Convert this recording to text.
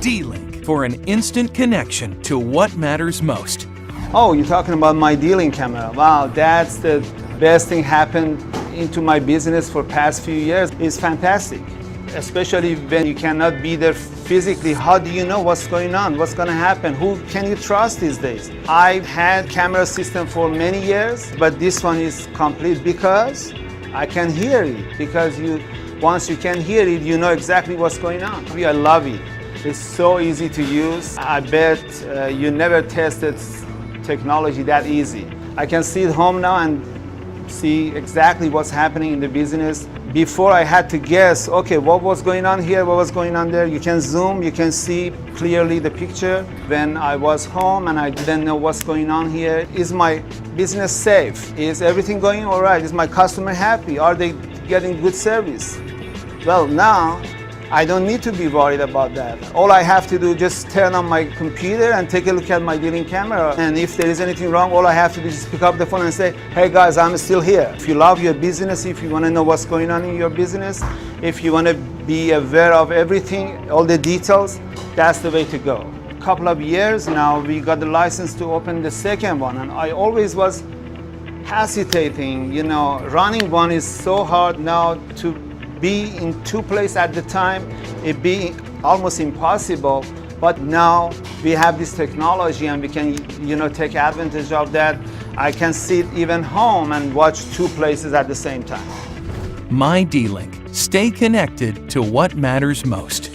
D-Link for an instant connection to what matters most. Oh, you're talking about my D-Link camera. Wow, that's the best thing happened into my business for past few years. It's fantastic, especially when you cannot be there physically. How do you know what's going on, what's going to happen? Who can you trust these days? I've had camera system for many years, but this one is complete because I can hear it. Because once you can hear it, you know exactly what's going on. I love it. It's so easy to use. I bet you never tested technology that easy. I can see it home now and see exactly what's happening in the business. Before I had to guess, okay, what was going on here, what was going on there. You can zoom, you can see clearly the picture. When I was home and I didn't know what's going on here, is my business safe? Is everything going all right? Is my customer happy? Are they getting good service? Well, now I don't need to be worried about that. All I have to do is just turn on my computer and take a look at my D-Link camera. And if there is anything wrong, all I have to do is just pick up the phone and say, hey guys, I'm still here. If you love your business, if you want to know what's going on in your business, if you want to be aware of everything, all the details, that's the way to go. A couple of years now, we got the license to open the second one, and I always was hesitating. You know, running one is so hard now. To be in two places at the time, it'd be almost impossible. But now we have this technology and we can, take advantage of that. I can sit even home and watch two places at the same time. My D-Link. Stay connected to what matters most.